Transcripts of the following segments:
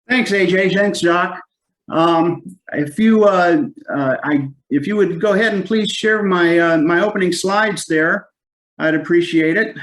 Thanks, AJ. Thanks, Doc. If you would go ahead and please share my opening slides there, I'd appreciate it.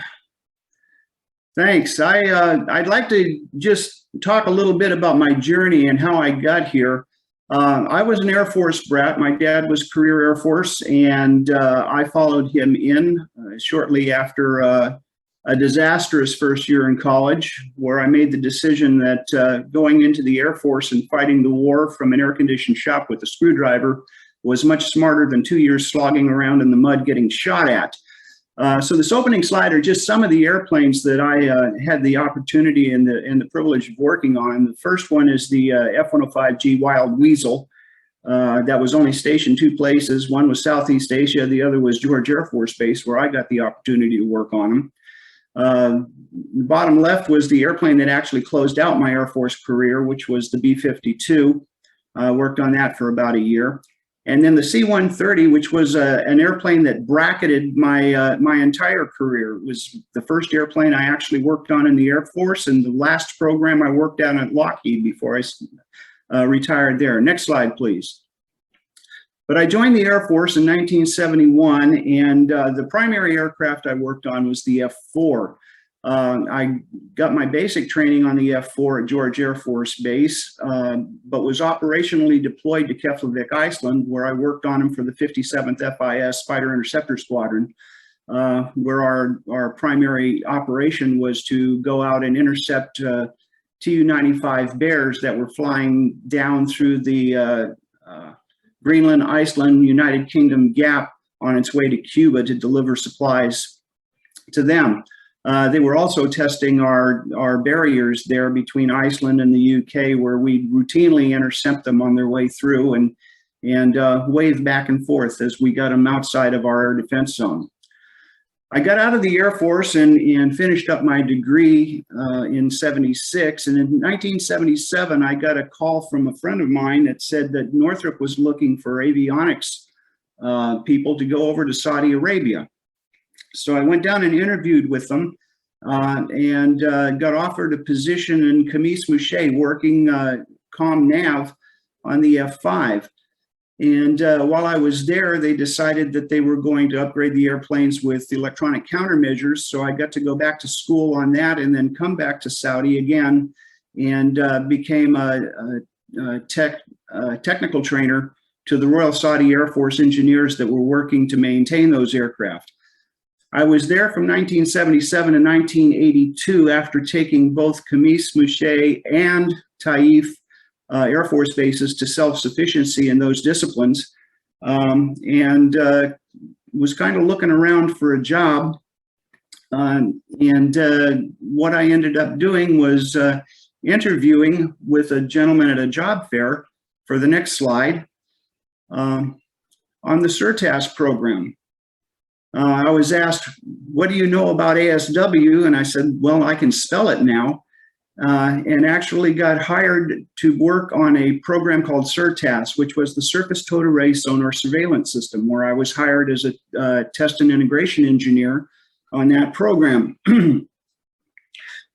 Thanks. I'd like to just talk a little bit about my journey and how I got here. I was an Air Force brat. My dad was career Air Force, and I followed him in shortly after a disastrous first year in college, where I made the decision that going into the Air Force and fighting the war from an air-conditioned shop with a screwdriver was much smarter than 2 years slogging around in the mud getting shot at. So this opening slide are just some of the airplanes that I had the opportunity and the privilege of working on. The first one is the F-105G Wild Weasel. That was only stationed 2 places. One was Southeast Asia, the other was George Air Force Base, where I got the opportunity to work on them. The bottom left was the airplane that actually closed out my Air Force career, which was the B-52. Worked on that for about a year. And then the C-130, which was an airplane that bracketed my entire career. It was the first airplane I actually worked on in the Air Force, and the last program I worked on at Lockheed before I retired there. Next slide, please. But I joined the Air Force in 1971, and the primary aircraft I worked on was the F-4. I got my basic training on the F-4 at George Air Force Base, but was operationally deployed to Keflavik, Iceland, where I worked on them for the 57th FIS Fighter Interceptor Squadron, where our primary operation was to go out and intercept Tu-95 Bears that were flying down through the Greenland, Iceland, United Kingdom gap on its way to Cuba to deliver supplies to them. They were also testing our barriers there between Iceland and the UK, where we routinely intercept them on their way through and wave back and forth as we got them outside of our air defense zone. I got out of the Air Force and finished up my degree in '76. And in 1977, I got a call from a friend of mine that said that Northrop was looking for avionics people to go over to Saudi Arabia. So I went down and interviewed with them and got offered a position in Kamis Mouché working comm nav on the F-5. And while I was there, they decided that they were going to upgrade the airplanes with electronic countermeasures. So I got to go back to school on that and then come back to Saudi again and became a technical trainer to the Royal Saudi Air Force engineers that were working to maintain those aircraft. I was there from 1977 to 1982 after taking both Kamis Mouché and Taif Air Force bases to self-sufficiency in those disciplines, and was kind of looking around for a job. What I ended up doing was interviewing with a gentleman at a job fair for the next slide on the CERTAS program. I was asked, what do you know about ASW? And I said, well, I can spell it now. And actually got hired to work on a program called CERTAS, which was the Surface Towed Array Sonar Surveillance System, where I was hired as a test and integration engineer on that program. It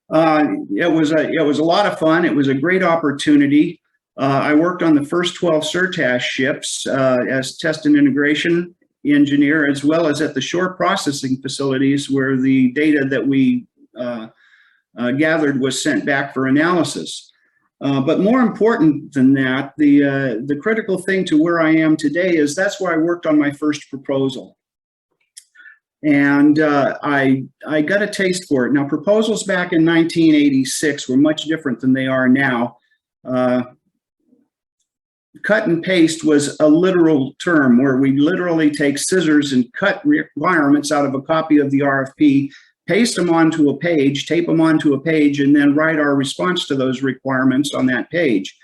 was a lot of fun. It was a great opportunity. I worked on the first 12 CERTAS ships as test and integration engineer, as well as at the shore processing facilities where the data that we gathered was sent back for analysis. But more important than that, the critical thing to where I am today is that's where I worked on my first proposal. And I got a taste for it. Now, proposals back in 1986 were much different than they are now. Cut and paste was a literal term where we literally take scissors and cut requirements out of a copy of the RFP, paste them onto a page, tape them onto a page, and then write our response to those requirements on that page.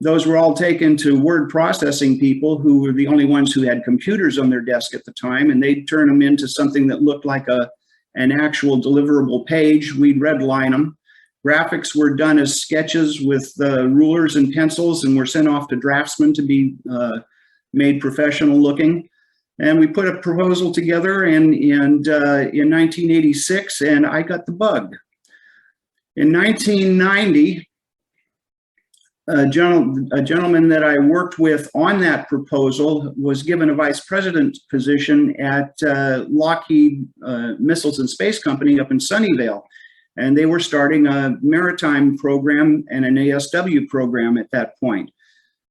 Those were all taken to word processing people who were the only ones who had computers on their desk at the time, and they'd turn them into something that looked like an actual deliverable page. We'd redline them. Graphics were done as sketches with rulers and pencils and were sent off to draftsmen to be made professional looking. And we put a proposal together in 1986, and I got the bug. In 1990, a gentleman that I worked with on that proposal was given a vice president position at Lockheed Missiles and Space Company up in Sunnyvale. And they were starting a maritime program and an ASW program at that point.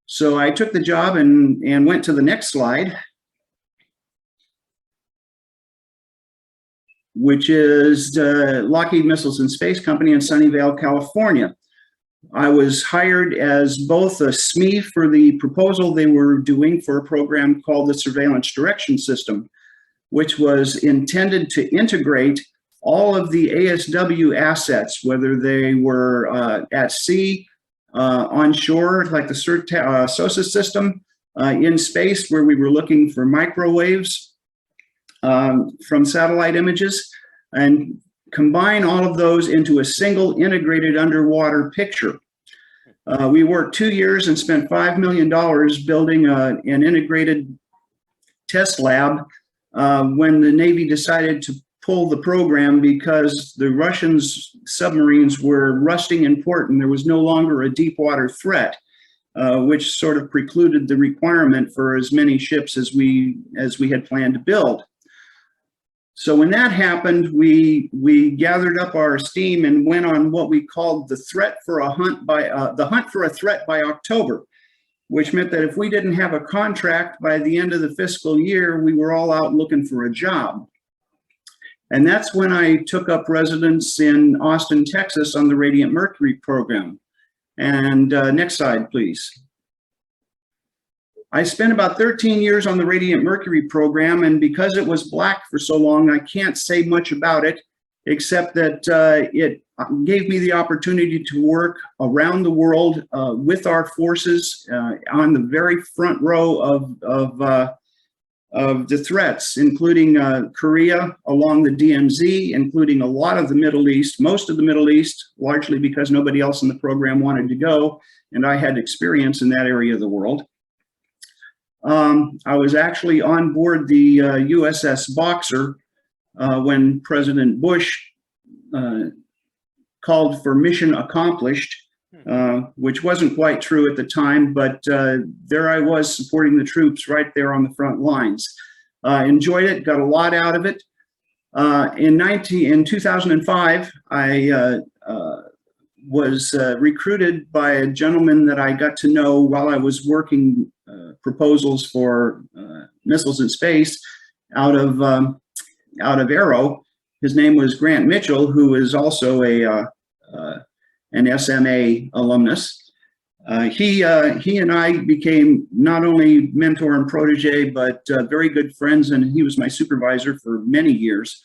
So I took the job and went to the next slide, which is Lockheed Missiles and Space Company in Sunnyvale, California. I was hired as both a SME for the proposal they were doing for a program called the Surveillance Direction System, which was intended to integrate all of the ASW assets, whether they were at sea, onshore, like the SOSA system, in space, where we were looking for microwaves from satellite images, and combine all of those into a single integrated underwater picture. We worked 2 years and spent $5 million building an integrated test lab when the Navy decided to pull the program because the Russians' submarines were rusting in port and there was no longer a deep water threat, which sort of precluded the requirement for as many ships as we had planned to build. So when that happened, we gathered up our steam and went on what we called the hunt for a threat by October, which meant that if we didn't have a contract by the end of the fiscal year, we were all out looking for a job. And that's when I took up residence in Austin, Texas on the Radiant Mercury program. And next slide, please. I spent about 13 years on the Radiant Mercury program, and because it was black for so long, I can't say much about it, except that it gave me the opportunity to work around the world with our forces on the very front row of the threats, including Korea, along the DMZ, including a lot of the Middle East, most of the Middle East, largely because nobody else in the program wanted to go, and I had experience in that area of the world. I was actually on board the USS Boxer when President Bush called for mission accomplished, which wasn't quite true at the time, but there I was supporting the troops right there on the front lines. Enjoyed it, got a lot out of it. In 2005, I was recruited by a gentleman that I got to know while I was working proposals for missiles in space out of Aero. His name was Grant Mitchell, who is also an SMA alumnus. He and I became not only mentor and protege, but very good friends, and he was my supervisor for many years.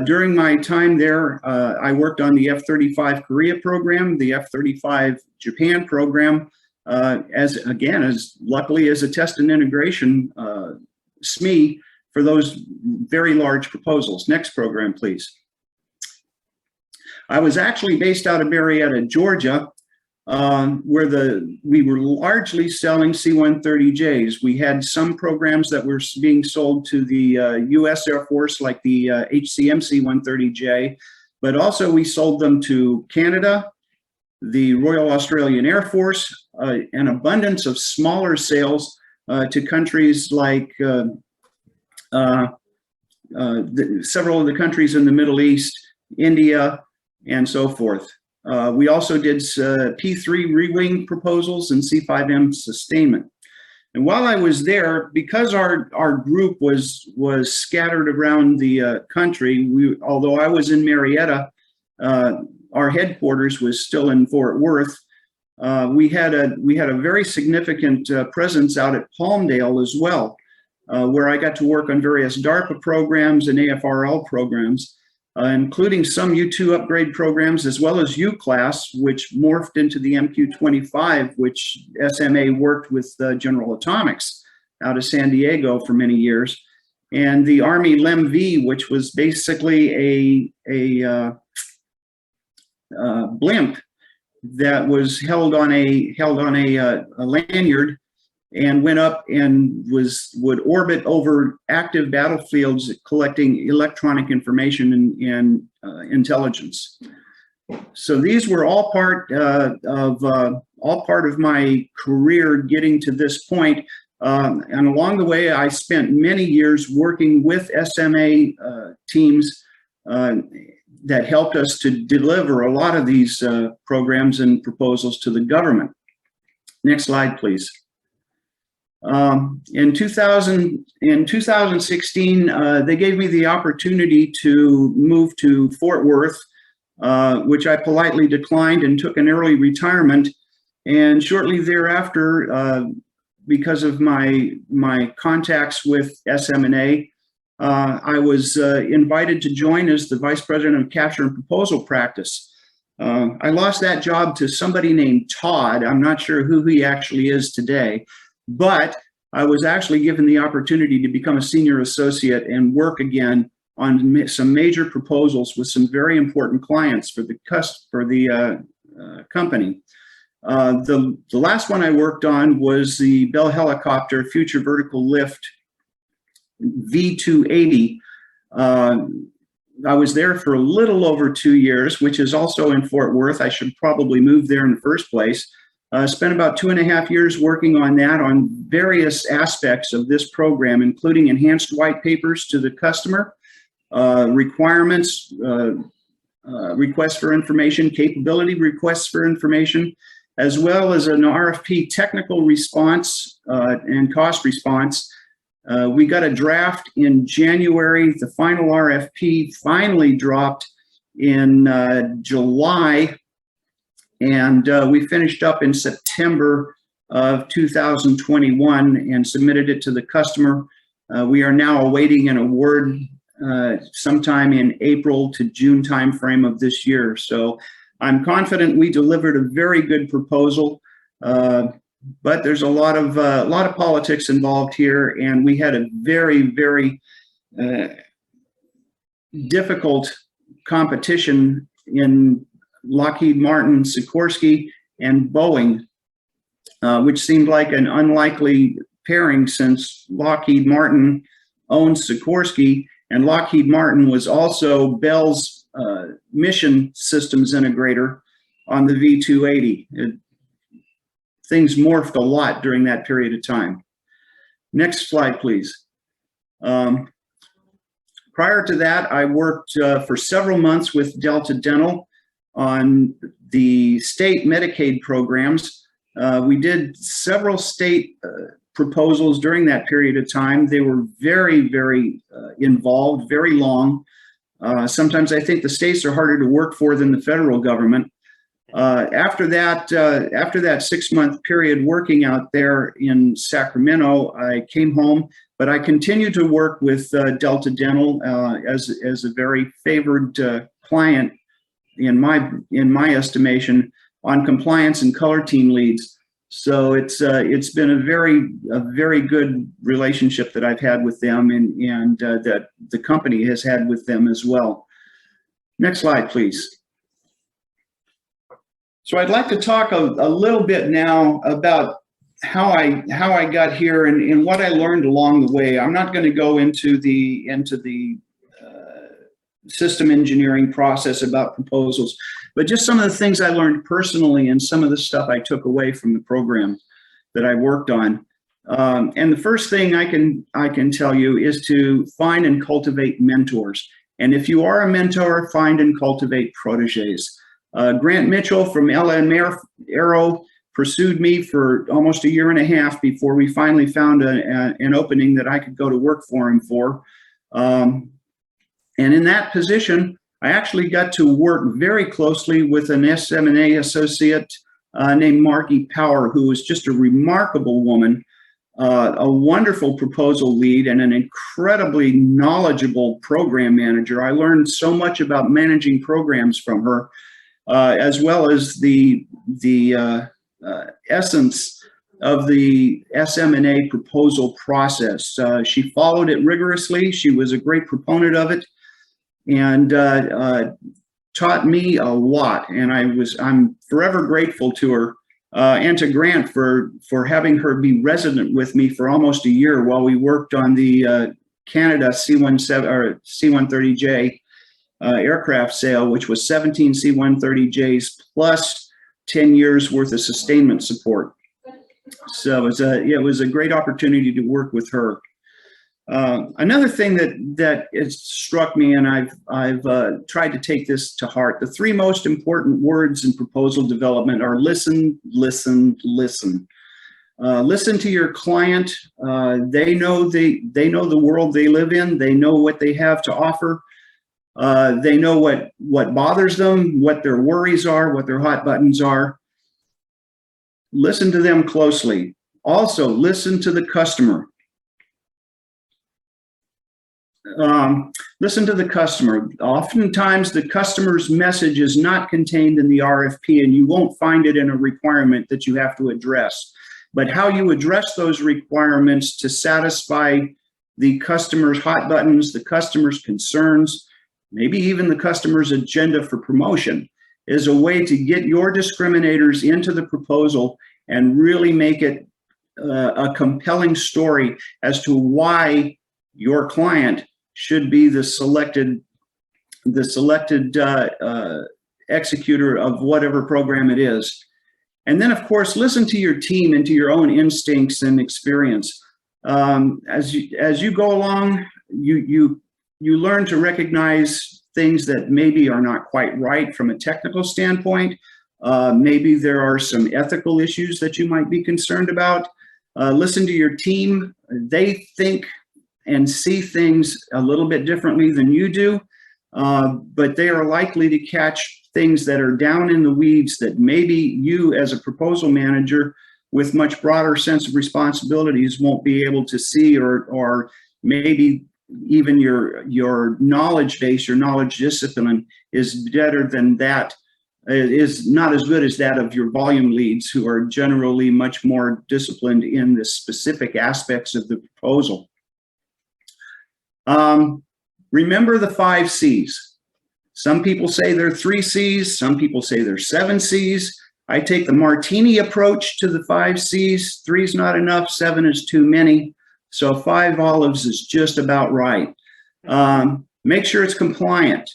During my time there, I worked on the F-35 Korea program, the F-35 Japan program, as luckily as a test and integration SME for those very large proposals. Next program, please. I was actually based out of Marietta, Georgia, where we were largely selling C-130Js. We had some programs that were being sold to the U.S. Air Force, like the HCM C-130J, but also we sold them to Canada, the Royal Australian Air Force, an abundance of smaller sales to countries like several of the countries in the Middle East, India, and so forth. We also did P3 re-wing proposals and C5M sustainment. And while I was there, because our group was scattered around the country, although I was in Marietta, our headquarters was still in Fort Worth. We had a very significant presence out at Palmdale as well, where I got to work on various DARPA programs and AFRL programs, including some U-2 upgrade programs, as well as U-class, which morphed into the MQ-25, which SMA worked with General Atomics out of San Diego for many years, and the Army LEM-V, which was basically a blimp that was held on a lanyard and went up and would orbit over active battlefields collecting electronic information and intelligence. So these were all part of all part of my career getting to this point. And along the way, I spent many years working with SMA teams that helped us to deliver a lot of these programs and proposals to the government. Next slide, please. In 2016, they gave me the opportunity to move to Fort Worth, which I politely declined and took an early retirement. And shortly thereafter, because of my contacts with SM&A, I was invited to join as the Vice President of Capture and Proposal Practice. I lost that job to somebody named Todd. I'm not sure who he actually is today, but I was actually given the opportunity to become a senior associate and work again on some major proposals with some very important clients for the company. The last one I worked on was the Bell Helicopter Future Vertical Lift V280. I was there for a little over 2 years, which is also in Fort Worth. I should probably move there in the first place. Spent about 2.5 years working on that on various aspects of this program, including enhanced white papers to the customer, requirements, requests for information, capability requests for information, as well as an RFP technical response and cost response. We got a draft in January. The final RFP finally dropped in July, and we finished up in September of 2021 and submitted it to the customer. We are now awaiting an award sometime in April to June timeframe of this year. So I'm confident we delivered a very good proposal. But there's a lot of politics involved here, and we had a very, very difficult competition in Lockheed Martin, Sikorsky, and Boeing, which seemed like an unlikely pairing since Lockheed Martin owns Sikorsky, and Lockheed Martin was also Bell's mission systems integrator on the V280. Things morphed a lot during that period of time. Next slide, please. Prior to that, I worked for several months with Delta Dental on the state Medicaid programs. We did several state proposals during that period of time. They were very, very involved, very long. Sometimes I think the states are harder to work for than the federal government. After that 6-month period working out there in Sacramento, I came home, but I continued to work with Delta Dental as a very favored client in my estimation on compliance and color team leads. So it's been a very good relationship that I've had with them, and that the company has had with them as well. Next slide, please. So I'd like to talk a little bit now about how I got here and what I learned along the way. I'm not going to go into the system engineering process about proposals, but just some of the things I learned personally and some of the stuff I took away from the program that I worked on. And the first thing I can tell you is to find and cultivate mentors. And if you are a mentor, find and cultivate proteges. Grant Mitchell from LM Aero pursued me for almost 1.5 years before we finally found an opening that I could go to work for him for. And in that position, I actually got to work very closely with an SM&A associate named Marky Power, who was just a remarkable woman, a wonderful proposal lead, and an incredibly knowledgeable program manager. I learned so much about managing programs from her. As well as the essence of the SM&A proposal process. She followed it rigorously. She was a great proponent of it, and taught me a lot. And I'm forever grateful to her and to Grant for having her be resident with me for almost 1 year while we worked on the Canada C-130J aircraft sale, which was 17 C-130Js plus 10 years worth of sustainment support. So it was a great opportunity to work with her. Another thing that has struck me, and I've tried to take this to heart, the 3 most important words in proposal development are listen, listen, listen. Listen to your client. They know the world they live in. They know what they have to offer. They know what bothers them, what their worries are, what their hot buttons are. Listen to them closely. Also, listen to the customer. Listen to the customer. Oftentimes, the customer's message is not contained in the RFP, and you won't find it in a requirement that you have to address. But how you address those requirements to satisfy the customer's hot buttons, the customer's concerns, maybe even the customer's agenda for promotion, is a way to get your discriminators into the proposal and really make it a compelling story as to why your client should be the selected executor of whatever program it is. And then, of course, listen to your team and to your own instincts and experience. As you go along, you learn to recognize things that maybe are not quite right from a technical standpoint. Maybe there are some ethical issues that you might be concerned about. Listen to your team. They think and see things a little bit differently than you do, but they are likely to catch things that are down in the weeds that maybe you as a proposal manager with much broader sense of responsibilities won't be able to see, or maybe even your knowledge base, your knowledge discipline is better than that, is not as good as that of your volume leads, who are generally much more disciplined in the specific aspects of the proposal. Remember the 5 C's. Some people say there are 3 C's. Some people say there's 7 C's. I take the martini approach to the 5 C's. 3 is not enough. 7 is too many. So 5 olives is just about right. Make sure it's compliant.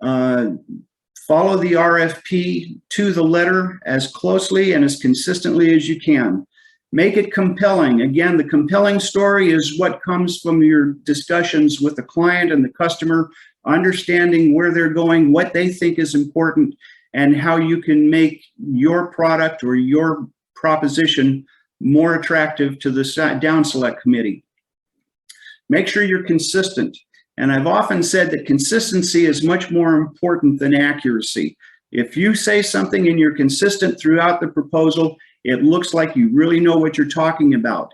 Follow the RFP to the letter as closely and as consistently as you can. Make it compelling. Again, the compelling story is what comes from your discussions with the client and the customer, understanding where they're going, what they think is important, and how you can make your product or your proposition more attractive to the down select committee. Make sure you're consistent. And I've often said that consistency is much more important than accuracy. If you say something and you're consistent throughout the proposal, it looks like you really know what you're talking about.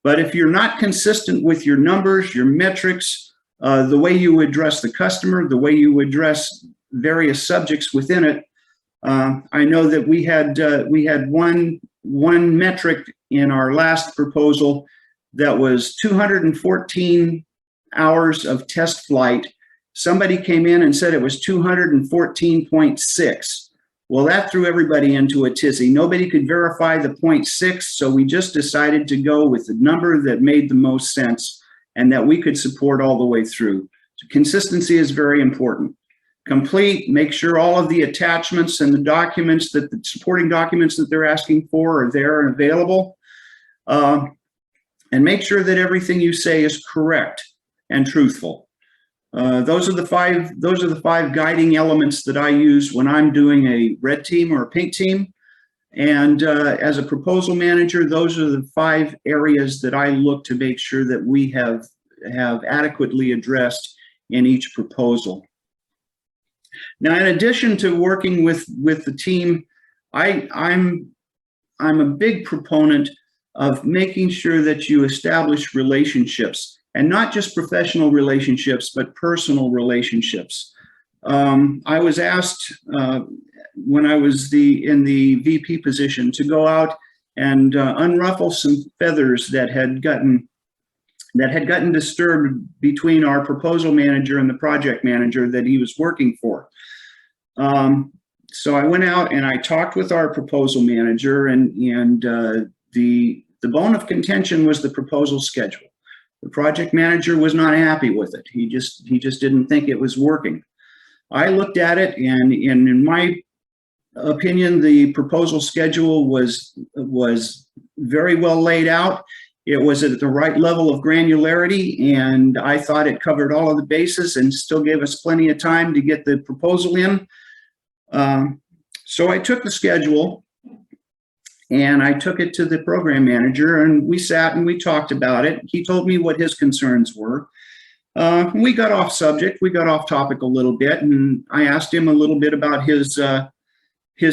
But if you're not consistent with your numbers, your metrics, the way you address the customer, the way you address various subjects within it, I know that we had one metric in our last proposal that was 214 hours of test flight. Somebody came in and said it was 214.6. Well, that threw everybody into a tizzy. Nobody could verify the 0.6, so we just decided to go with the number that made the most sense and that we could support all the way through. So consistency is very important. Complete, make sure all of the attachments and the documents, that the supporting documents that they're asking for are there and available. And make sure that everything you say is correct and truthful. Those are the five guiding elements that I use when I'm doing a red team or a pink team. And as a proposal manager, those are the 5 areas that I look to make sure that we have adequately addressed in each proposal. Now, in addition to working with the team, I'm a big proponent of making sure that you establish relationships. And not just professional relationships, but personal relationships. I was asked when I was in the VP position to go out and unruffle some feathers that had gotten disturbed between our proposal manager and the project manager that he was working for. So I went out and I talked with our proposal manager, and the bone of contention was the proposal schedule. The project manager was not happy with it. He just didn't think it was working. I looked at it, and in my opinion, the proposal schedule was very well laid out. It was at the right level of granularity, and I thought it covered all of the bases and still gave us plenty of time to get the proposal in. So I took the schedule and I took it to the program manager, and we sat and we talked about it. He told me what his concerns were. We got off subject, we got off topic a little bit, and I asked him a little bit about his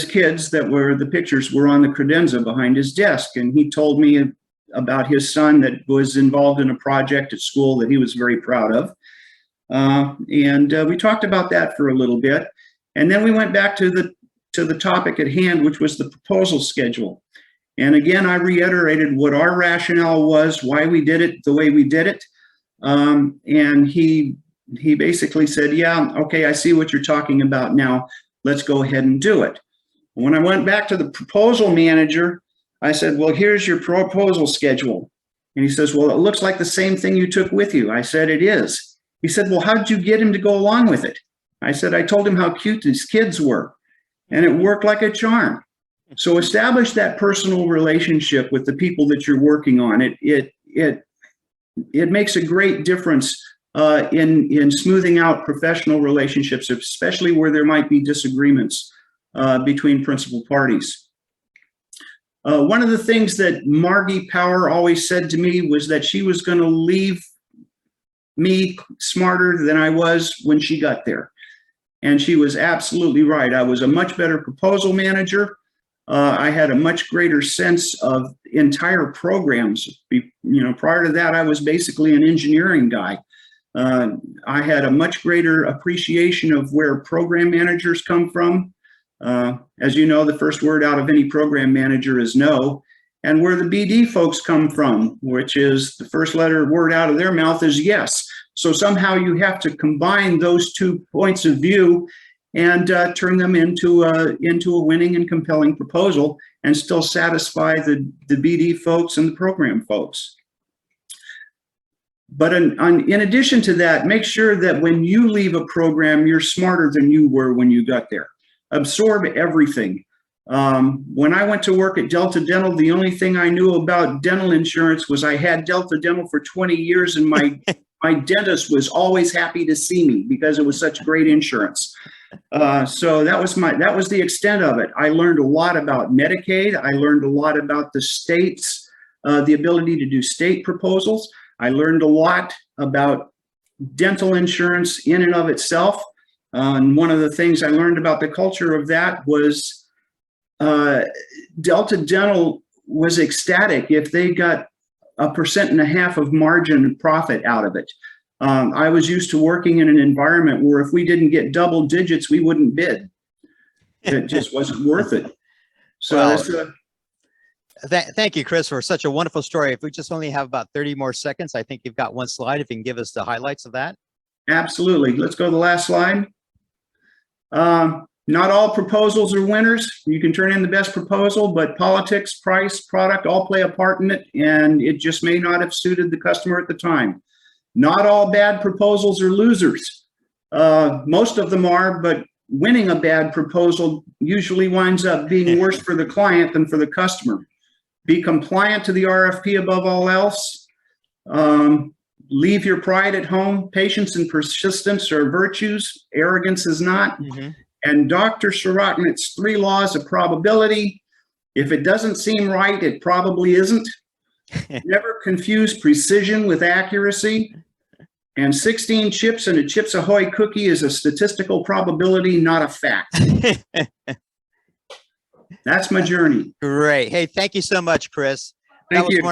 kids that were, the pictures were on the credenza behind his desk. And he told me about his son that was involved in a project at school that he was very proud of. And we talked about that for a little bit. And then we went back to the topic at hand, which was the proposal schedule. And again, I reiterated what our rationale was, why we did it the way we did it. And he basically said, yeah, okay, I see what you're talking about now. Let's go ahead and do it. When I went back to the proposal manager, I said, well, here's your proposal schedule. And he says, well, it looks like the same thing you took with you. I said, it is. He said, well, how did you get him to go along with it? I said, I told him how cute his kids were, and it worked like a charm. So establish that personal relationship with the people that you're working on. It makes a great difference in smoothing out professional relationships, especially where there might be disagreements between principal parties. One of the things that Margie Power always said to me was that she was going to leave me smarter than I was when she got there. And she was absolutely right. I was a much better proposal manager. I had a much greater sense of entire programs. Prior to that, I was basically an engineering guy. I had a much greater appreciation of where program managers come from. As you know, the first word out of any program manager is no. And where the BD folks come from, which is the first word out of their mouth is yes. So somehow you have to combine those 2 points of view and turn them into a winning and compelling proposal and still satisfy the BD folks and the program folks. But in addition to that, make sure that when you leave a program, you're smarter than you were when you got there. Absorb everything. When I went to work at Delta Dental, the only thing I knew about dental insurance was I had Delta Dental for 20 years, and my dentist was always happy to see me because it was such great insurance. So that was the extent of it. I learned a lot about Medicaid. I learned a lot about the states, the ability to do state proposals. I learned a lot about dental insurance in and of itself. And one of the things I learned about the culture of that was Delta Dental was ecstatic if they got 1.5% of margin profit out of it. I was used to working in an environment where if we didn't get double digits, we wouldn't bid. It just wasn't worth it. So well, thank you, Chris, for such a wonderful story. If we just only have about 30 more seconds, I think you've got one slide. If you can give us the highlights of that. Absolutely. Let's go to the last slide. Not all proposals are winners. You can turn in the best proposal, but politics, price, product all play a part in it, and it just may not have suited the customer at the time. Not all bad proposals are losers. Most of them are, but winning a bad proposal usually winds up being worse for the client than for the customer. Be compliant to the RFP above all else. Leave your pride at home. Patience and persistence are virtues. Arrogance is not. Mm-hmm. And Dr. Sorotnik's 3 laws of probability. If it doesn't seem right, it probably isn't. Never confuse precision with accuracy. And 16 chips in a Chips Ahoy cookie is a statistical probability, not a fact. That's my journey. Great. Hey, thank you so much, Chris. Thank you. Wonderful.